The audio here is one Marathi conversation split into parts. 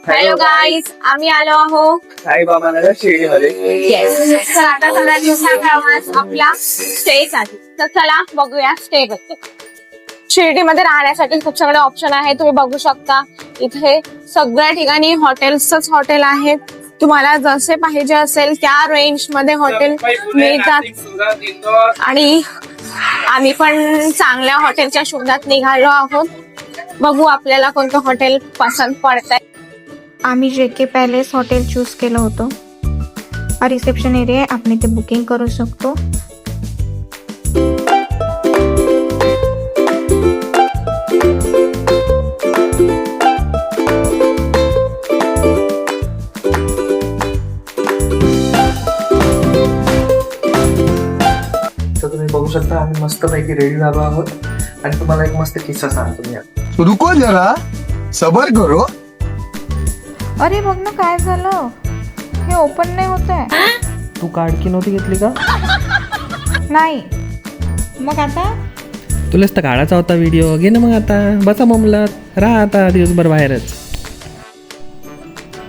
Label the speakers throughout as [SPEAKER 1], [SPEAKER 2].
[SPEAKER 1] हॅलो गाईज, आम्ही आलो आहोत
[SPEAKER 2] साईबाबांना शिर्डीमध्ये.
[SPEAKER 1] येस. तर आता थोड्या दिवसाप्रमाणे आपला स्टे साठी, तर चला बघूया स्टे बद्दल. शिर्डीमध्ये राहण्यासाठी खूप सगळे ऑप्शन आहे. तुम्ही बघू शकता इथे सगळ्या ठिकाणी हॉटेल्सच हॉटेल आहेत. तुम्हाला जसे पाहिजे असेल त्या रेंज मध्ये हॉटेल मिळतात आणि आम्ही पण चांगल्या हॉटेलच्या शोधात निघालो आहोत. बघू आपल्याला कोणतं हॉटेल पसंत पडतंय.
[SPEAKER 3] आम्ही JK पॅलेस हॉटेल चूज केलं होतं. हा रिसेप्शन एरिया आहे, आपण इथे बुकिंग करू शकतो.
[SPEAKER 2] तर तुम्ही बघू शकता आम्ही मस्त पैकी रेडी झालो आहोत आणि तुम्हाला एक मस्त किस्सा सांगतो मी.
[SPEAKER 4] रुको जरा सबर करो.
[SPEAKER 3] अरे बघ ना काय झालं, हे ओपन नाही होत आहे.
[SPEAKER 2] तू कार्ड की नव्हती घेतली का?
[SPEAKER 3] नाही. मग आता
[SPEAKER 5] तुलाच तर काढायचा होता व्हिडिओ. घे ना मग आता, बसा ममलात, राहा आता दिवसभर बाहेरच.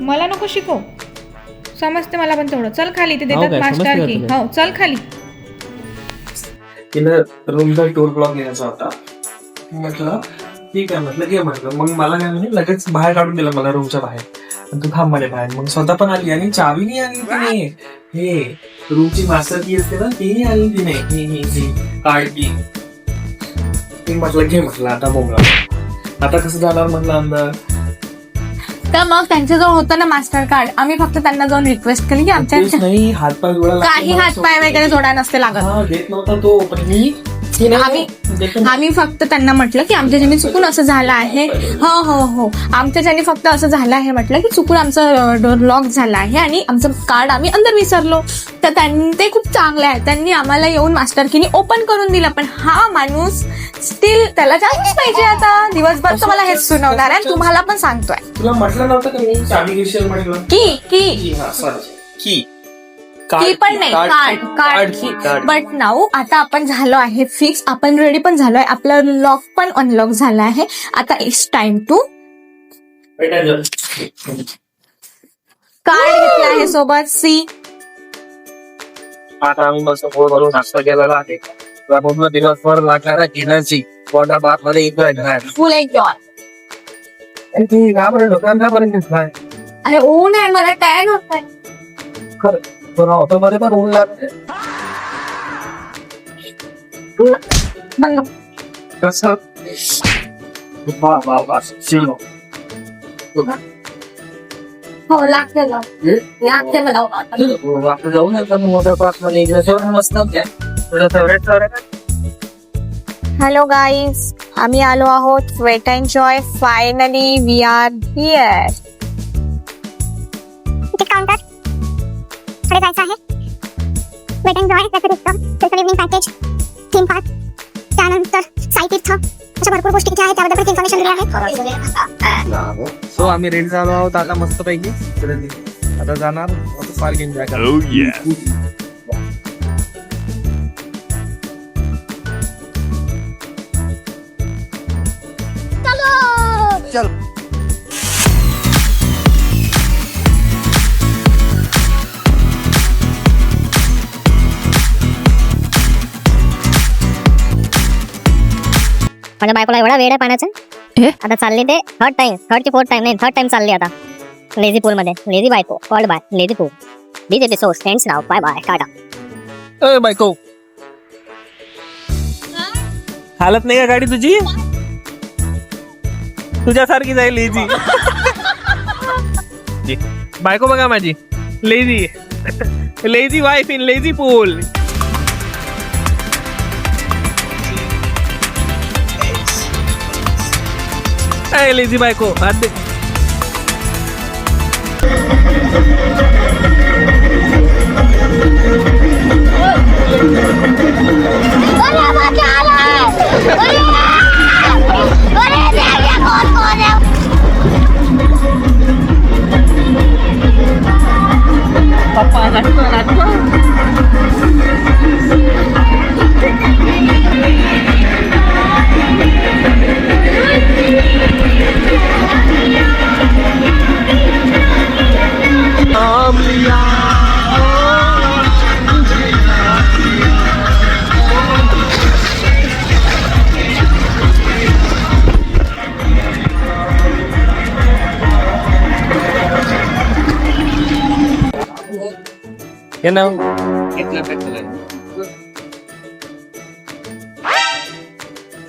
[SPEAKER 3] मला नको शिकव, समजते मला पण तेवढं. चल खाली, ते
[SPEAKER 5] हो
[SPEAKER 3] देतात
[SPEAKER 5] काय,
[SPEAKER 3] मास्टर
[SPEAKER 5] समजते
[SPEAKER 3] की.
[SPEAKER 5] का
[SPEAKER 3] हो चल खाली.
[SPEAKER 2] तिला रूमचा टूर ब्लॉग घ्यायचा होता. म्हटलं ठीक आहे, म्हटलं घे म्हटलं. मग मला काय म्हणजे लगेच बाहेर काढून दिलं मला रूमच्या बाहेर. आणि तू थांब मध्ये बाहेर. मग स्वतः पण आली आणि चावी नाही आली तिने. हे रूमची मास्टर की असते ना, ती नाही आली तिने. ही कार्ड की. ती म्हटलं घे म्हटलं आता बोमला. आता कसं जाणार म्हटलं अंदर.
[SPEAKER 1] तर मग त्यांच्याजवळ होतं ना मास्टर कार्ड. आम्ही फक्त त्यांना जाऊन रिक्वेस्ट केली की आमच्या
[SPEAKER 2] तेच नाही, हातपाय जोडायला
[SPEAKER 1] काही हातपाय वगैरे जोडा नसते लागत.
[SPEAKER 2] हा, देत नव्हता तो. पण मी
[SPEAKER 1] आम्ही फक्त त्यांना म्हटलं की आमच्या ज्याने चुकून असं झालं आहे. हो हो हो, आमच्या ज्याने फक्त असं झालं आहे म्हटलं की चुकून आमचं डोर लॉक झालं आहे आणि आमचं कार्ड आम्ही अंदर विसरलो. तर त्यांनी ते खूप चांगले आहे, त्यांनी आम्हाला येऊन मास्टर कीनी ओपन करून दिलं. पण हा माणूस स्टील त्याला जास्तच पाहिजे. आता दिवसभर तर मला हेच सुनावणार आहे, तुम्हाला पण सांगतोय.
[SPEAKER 2] तुला म्हटलं नव्हतं का मी चावी घेशील म्हटलं.
[SPEAKER 1] की
[SPEAKER 2] की
[SPEAKER 1] की पण नाही, कार्ड. बट नाऊ आता आपण झालो आहे फिक्स, आपण रेडी पण झालोय, आपलं लॉक पण अनलॉक झालं आहे. आता इट्स टाइम टू कार्ड घेतलं आहे सोबत. सी
[SPEAKER 2] आता आम्ही मस्त पोट भरून नाश्ता केलेला आहे. पूर्ण दिवसभर लागणारा घेण्याची वॉटर बाथ मध्ये इकडे
[SPEAKER 1] फुल एन्जॉय.
[SPEAKER 2] ती घाबरेल लोकांपर्यंत घेतलाय.
[SPEAKER 1] अरे ऊन आहे, मला टॅन होत आहे.
[SPEAKER 2] खरं ऑटो मध्ये पण ऊन लागते. कसं
[SPEAKER 1] हो लागते मला.
[SPEAKER 2] आपण जाऊन मोठ्या पार्क मध्ये मस्त.
[SPEAKER 1] हॅलो गाईज, आम्ही आलो आहोत wet and joy. Finally we are here.
[SPEAKER 6] Ticket counter कडे जायचं आहे. Wet and joy, special evening package, theme park, त्यानंतर साई तीर्थ, अशा भरपूर गोष्टी इथे आहेत. त्याबद्दल पण इन्फॉर्मेशन दिली आहे.
[SPEAKER 5] सो आम्ही रेडी झालो आहोत आता मस्त पैकी. आता जाणार पार्क एन्जॉय करा.
[SPEAKER 6] माझ्या बायकोला एवढा वेळ आहे पाण्याचा. आता चालली ते थर्ड की फोर्थ टाइम चालली आता लेझी पूल मध्ये. लेझी बायको called by lazy pool. This episode ends now. Bye bye, tata.
[SPEAKER 5] ए बायको, हालत नाही का गाडी तुझी? तुझ्यासारखी जाईल लेझी. बायको बघा माझी lazy. Lazy wife in lazy pool. Lazy बायको हात दे. हे ना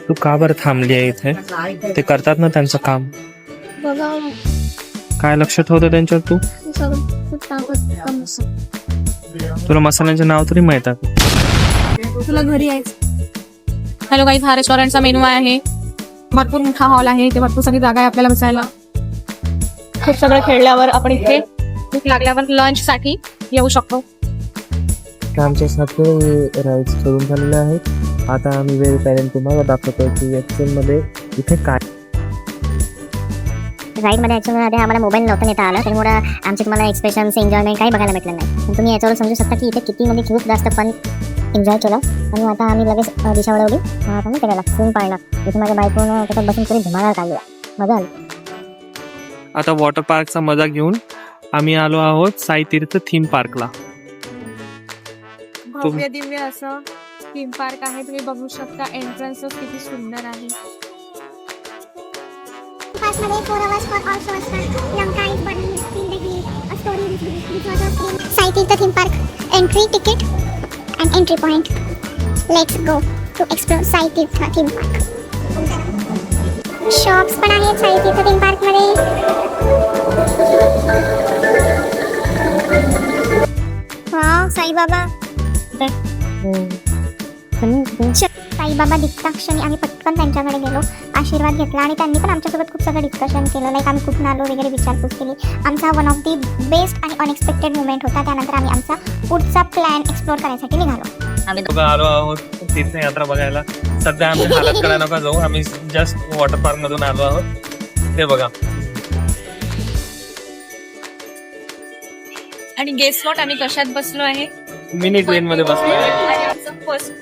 [SPEAKER 5] तू का बरं थांबली आहे इथे? ते करतात ना त्यांचं काम.
[SPEAKER 1] बघा
[SPEAKER 5] काय लक्ष ठेवतं त्यांच्यावर तू? तुला मसाल्यांचे नाव तरी माहित आहे?
[SPEAKER 1] तुला घरी यायचं. हॅलो गाईज, हा रेस्टॉरंटचा मेनू आहे. भरपूर मोठा हॉल आहे, इथे भरपूर सगळी जागा आहे आपल्याला बसायला. खूप सगळं खेळल्यावर आपण इथे भूक लागल्यावर लंच साठी येऊ शकतो.
[SPEAKER 5] आमच्या सारखे राईड्स करून झालेले आहेत. आता आम्ही वेळ पॅरेंट तुम्हाला दाखवतो की ऍक्च्युअल मध्ये इथे काय.
[SPEAKER 6] राईडमध्ये ॲक्च्युअलमध्ये आम्हाला मोबाईल नव्हतं नेता आलं, त्यामुळे आमचे तुम्हाला एक्सप्रेशन्स एन्जॉयमेंट काही बघायला भेटलं नाही. पण तुम्ही याच्यावर समजू शकता की इथे किती म्हणजे खूप जास्त फन एन्जॉय केलं. आणि आता आम्ही लगेच दिशा वळवली. आता मी त्याला स्विम पाळला. इथे माझ्या बायकोनं त्याच्यात बसून पुढे धुमाळा काढला. मजा आली.
[SPEAKER 5] आता वॉटर पार्कचा मजा घेऊन आम्ही आलो आहोत साई तीर्थ थीम पार्कला.
[SPEAKER 1] भव्य दिव्य असं थीम पार्क आहे. तुम्ही बघू शकता एंट्रन्स किती सुंदर आहे.
[SPEAKER 6] मध्ये 4 hours for all shows for Lanka is burning जिंदगी a story which was a dream. Sai Tirtha theme park entry ticket and entry point. Let's go to explore Sai Tirtha theme park. Shops पण आहेत साई तीर्थ थीम पार्क मध्ये. वाव, साईबाबा. साईबाबा दिसता क्षणी आम्ही पटकन त्यांच्याकडे गेलो, आशीर्वाद घेतला आणि त्यांनी पण आमच्यासोबत खूप सगळं डिस्कशन केलं. लाईक आम्ही कुठून आलो वगैरे विचारपूस केली. आमचा वन ऑफ दी बेस्ट आणि अनएक्सपेक्टेड मुवमेंट होता. त्यानंतर आम्ही आमचा पुढचा प्लॅन एक्सप्लोर करायसाठी निघालो.
[SPEAKER 5] आम्ही आलो आहोत तीर्थयात्रा बघायला. सध्या आमच्या हालत करायला नका जाऊ, आम्ही जस्ट वॉटर पार्क मधून आलो आहोत. ते बघा.
[SPEAKER 1] आणि गेस्ट वॉट आम्ही कशात बसलो आहे?
[SPEAKER 5] मिनी ट्रेन मध्ये बसलो.
[SPEAKER 1] आणि आमचं फर्स्ट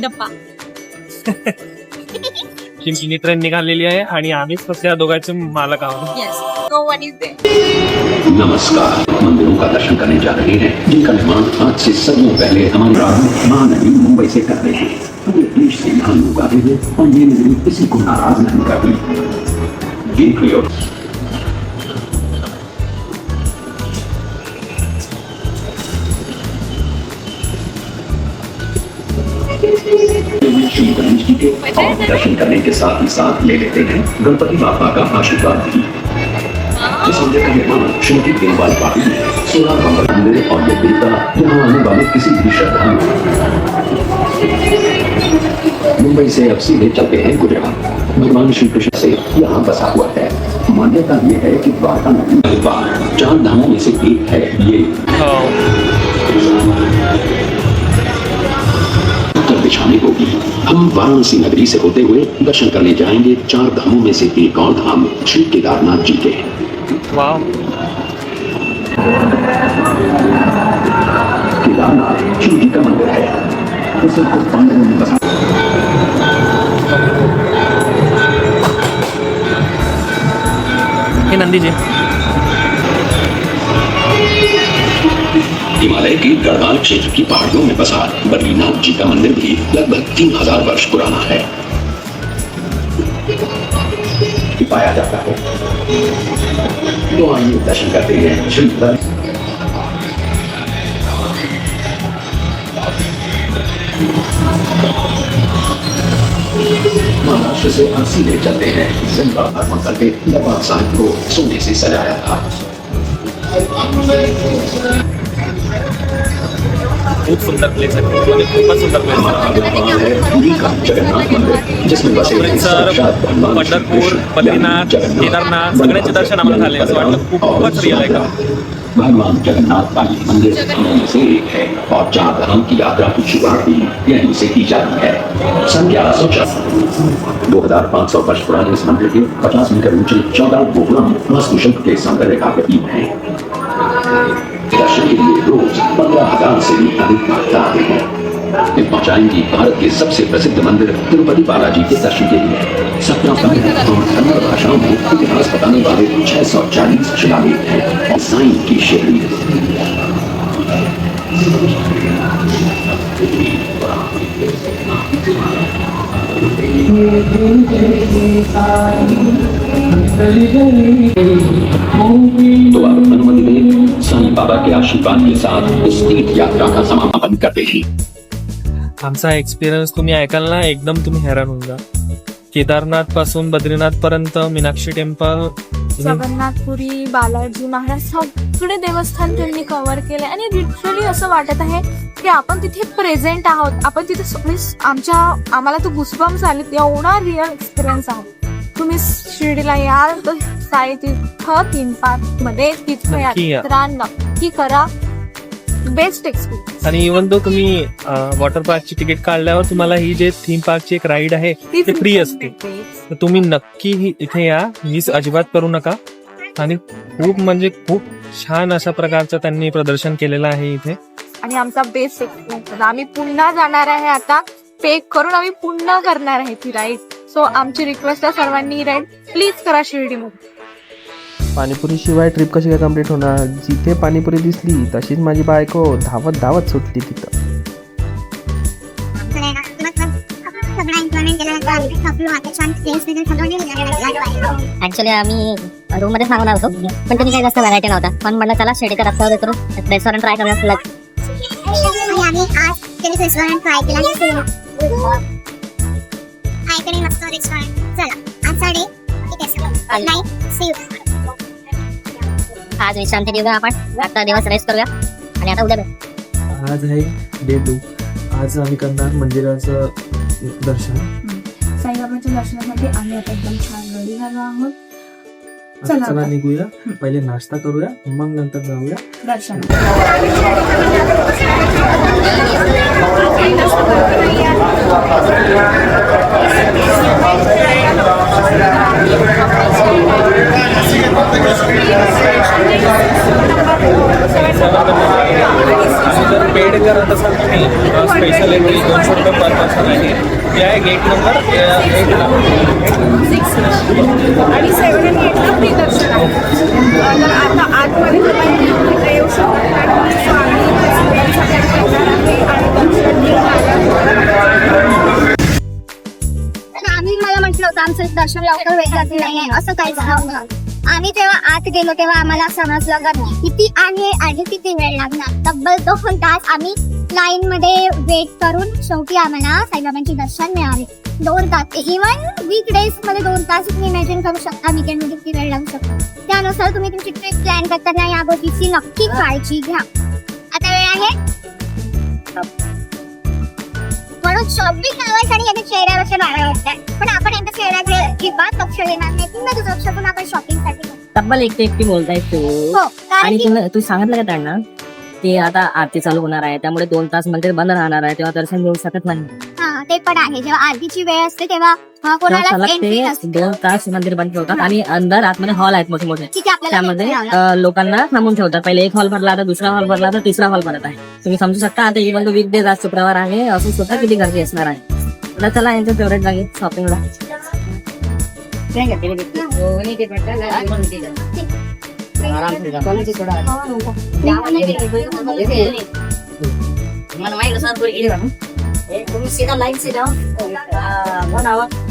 [SPEAKER 1] डब्बा.
[SPEAKER 5] ही मिनी ट्रेन निघालेली आहे आणि आम्हीच फक्त या दोघांचे मालक आहोत.
[SPEAKER 1] Yes, no one is there.
[SPEAKER 7] नमस्कार, मंदिरों का दर्शन करने जा रहे हैं जिनका निर्माण आज से सदियों पहले हमारे राजा महानवी मुंबई से कर रहे हैं. पूरे देश से यहाँ लोग आते हैं और ये नगरी किसी को नाराज नहीं करती. जी प्रियो. श्री गणेश जी के और दर्शन करने के साथ ही साथ ले लेते हैं गणपति बापा का आशीर्वाद भी. इस मंदिर का निर्माण श्रीमती देवबाई पाटिल ने 16 नवंबर मंदिर और ये देवता यहाँ आने वाले किसी भी श्रद्धालु मुंबई से अब सीधे चलते हैं गुजरात. भगवान श्री कृष्ण से यहाँ बसा हुआ है. मान्यता ये है कि द्वारका नगरी 4 धामों में से एक है. ये बिछाने होगी. हम वाराणसी नगरी से होते हुए दर्शन करने जाएंगे 4 धामों में से एक और धाम श्री केदारनाथ जी के.
[SPEAKER 5] वाह.
[SPEAKER 7] केदारनाथ शिव जी का मंदिर है. उसे खुद पांडवों ने बसा.
[SPEAKER 5] हे नंदी जी.
[SPEAKER 7] हिमालय के गढ़वाल क्षेत्र की पहाड़ियों में बसा बद्रीनाथ जी का मंदिर भी लगभग 3000 वर्ष पुराना है. पाया जाता है. तो आइए दर्शन करते हैं श्री महाराष्ट्र से सीधे चलते हैं. जिनका भ्रमण करके दरबार साहिब को सोने से सजाया था.
[SPEAKER 5] खूप सुंदर प्लेस आहे. खूपच सुंदर प्लेस आहे.
[SPEAKER 7] पुरी का जगन्नाथ मंदिर जिसमें बसे
[SPEAKER 5] पंढरपूर, बद्रीनाथ, केदारनाथ सगळ्यांचे दर्शन आम्हाला झाले. असं वाटलं खूपच रिअल आहे का.
[SPEAKER 7] भगवान जगन्नाथ का ये मंदिर इनमें से एक है और 4 धाम की यात्रा की शुरुआत भी यहीं से की जाती है. सन 1104 2500 वर्ष पुराने इस मंदिर के 50 मीटर ऊंचे 14 गोपुरम वास्तुशिल्प के सौंदर्य का प्रतीक है. दर्शन के लिए रोज 15,000 से भी अधिक भक्त आते हैं. पहुंचाएंगी भारत के सबसे प्रसिद्ध मंदिर तिरुपति बालाजी के दर्शन के लिए. 17 और कन्नड़ भाषाओं में इतिहास बताने वाले 640 शिलालेख हैं. साईं की शैली तो आप अनुमति दें साईं बाबा के के आशीर्वाद के साथ इस तीर्थ यात्रा का समापन करते ही
[SPEAKER 2] आमचा एक्सपिरियन्स तुम्ही ऐकाल ना, एकदम तुम्ही हैराण होऊन जा. केदारनाथ पासून बद्रीनाथ पर्यंत, मीनाक्षी टेम्पल,
[SPEAKER 1] जगन्नाथपुरी, बालाजी महाराज सगळे देवस्थान त्यांनी कव्हर केले आणि लिटरली असं वाटत आहे की आपण तिथे प्रेझेंट आहोत. आपण तिथे आम्हाला तो गुसबम्स आले, एवढा रिअल एक्सपिरियन्स आहे. तुम्ही शिर्डीला याल तर साईतीर्थ थीम पार्क मध्ये
[SPEAKER 2] नक्की या.
[SPEAKER 1] यात्रा नक्की करा. Best experience.
[SPEAKER 2] आणि इव्हन तो तुम्ही वॉटर पार्कची तिकीट काढल्यावर तुम्हाला ही जे थीम पार्कची एक राईड आहे ती फ्री असते. तर तुम्ही नक्की इथे या, मिस अजिबात करू नका. आणि खूप म्हणजे खूप छान अशा प्रकारचं त्यांनी प्रदर्शन केलेलं आहे इथे.
[SPEAKER 1] आणि आमचा बेस्ट एक्सपिरियन्स. आम्ही पुन्हा जाणार आहे आता. पे करून आम्ही पुन्हा करणार आहे ती राईड. सो आमची रिक्वेस्ट आहे सर्वांनी राईड प्लीज करा शिर्डीमध्ये.
[SPEAKER 5] पाणीपुरी शिवाय ट्रिप कशी काय कम्प्लीट होणार. जिथे पाणीपुरी दिसली तशीच माझी बायको धावत धावत सुटली तिथं.
[SPEAKER 6] सगळा एन्जॉयमेंट केल्यानंतर आम्ही थकलो आता छान टेस्ट वगैरे सगळं.
[SPEAKER 8] ऍक्च्युली आम्ही रूम मध्ये सांगणार होतो पण तुम्ही काही जास्त व्हरायटी नव्हता. पण म्हणलं चला शिर्डीचा रस्त्यावर येतो, रेस्टॉरंट ट्राय करूया.
[SPEAKER 6] आणि आम्ही आज त्यांनी रेस्टॉरंट ट्राय केला. आयकडे मस्त रेस्टॉरंट. चला आजचा डे इथे असतो. नाही सी यू.
[SPEAKER 8] आज विश्रांती घेऊया आपण. आता दिवस रेस्ट करूया आणि आता उद्या भेटू.
[SPEAKER 2] आज आहे डे 2. आज आम्ही करणार मंदिराचं दर्शन.
[SPEAKER 1] साईबाबांच्या दर्शनासाठी आम्ही आता एकदम छान रेडी झालो आहोत.
[SPEAKER 2] चला निघूया. पहिले नाश्ता करूया, मग नंतर जाऊया
[SPEAKER 1] दर्शन.
[SPEAKER 2] जर पेड करत असाल तुम्ही स्पेशल एंट्री 200 रुपये पर पर्सन आहे. जे आहे गेट नंबर 8ला
[SPEAKER 1] आणि 7 आणि 8ला फ्री दर्शन आहे. तर आता आतमध्ये तुम्ही येऊ शकता.
[SPEAKER 6] आम्ही मला म्हटलं होतं आमचं दर्शन लवकर व्हायचं नाहीये असं काही झालं. आम्ही जेव्हा आत गेलो तेव्हा आम्हाला समजलं की किती आणि किती वेळ लागणार. तब्बल 2 तास आम्ही लाईन मध्ये वेट करून शेवटी आम्हाला साईबाबांचे दर्शन मिळाले. 2 तास. इव्हन वीकडेज मध्ये 2 तास तुम्ही इमॅजिन करू शकता वीकेंड मध्ये किती वेळ लागू शकतो. त्यानुसार तुम्ही तुमची ट्रिप प्लॅन करताना या गोष्टीची नक्की काळजी घ्या. आता वेळ आहे म्हणून शॉपिंग नावासाठी यांच्या चेहऱ्यावरचे बाळा वाटतात. पण आपण यांच्या चेहऱ्याकडे अजिबात लक्ष देणार नाही. पुन्हा तुझं लक्ष पण आपण शॉपिंगसाठी
[SPEAKER 8] तब्बल एकटी बोलताय तू.
[SPEAKER 6] हो
[SPEAKER 8] आणि
[SPEAKER 6] कारण
[SPEAKER 8] तू सांगितलं का त्यांना की आता आरती चालू होणार आहे त्यामुळे 2 तास मंदिर बंद राहणार आहे, तेव्हा दर्शन घेऊ शकत नाही.
[SPEAKER 6] हा ते पण आहे. जेव्हा आरतीची वेळ असते तेव्हा कोणाला
[SPEAKER 8] सलग
[SPEAKER 6] एंट्री
[SPEAKER 8] ते
[SPEAKER 6] नसते.
[SPEAKER 8] 2 तास मंदिर बंद ठेवतात आणि अंदर आतमध्ये हॉल आहेत मोठे मोठे.
[SPEAKER 6] तिथे आपल्याला
[SPEAKER 8] त्यामध्ये
[SPEAKER 6] entry लावणार.
[SPEAKER 8] लोकांना थांबून ठेवतात. पहिले एक हॉल भरला, आता दुसरा हॉल भरला, तर तिसरा हॉल भरत आहे. तुम्ही समजू शकता आता इव्हन तो वीकडेज आज शुक्रवार आहे असून सुद्धा किती गर्दी असणार आहे. तर चला यांच्या फेवरेट जागी शॉपिंगला.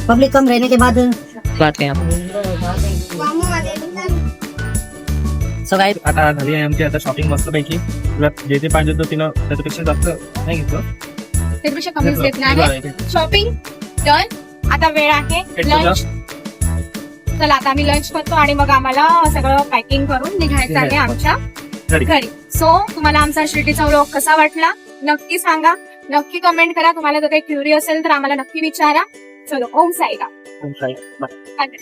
[SPEAKER 8] पब्लिक कम रहने के बाद बात करें आप. सो गाइस
[SPEAKER 2] आता झाली आहे आमची आता शॉपिंग मस्त पैकी. तुला जे जे पाहिजे होतं तिनं त्याच्यापेक्षा जास्त नाही घेतलं.
[SPEAKER 1] त्यापेक्षा कमीच घेतलं आहे. Shopping done. आता वेळ आहे लंच. चला आता आम्ही लंच करतो आणि मग आम्हाला सगळं पॅकिंग करून निघायचं आहे आमच्या घरी. सो तुम्हाला आमचा शिर्डीचा व्लॉग कसा वाटला नक्की सांगा. नक्की कमेंट करा. तुम्हाला जर काही क्युरी असेल तर आम्हाला नक्की विचारा. चलो ओम साईराम.
[SPEAKER 2] बाय.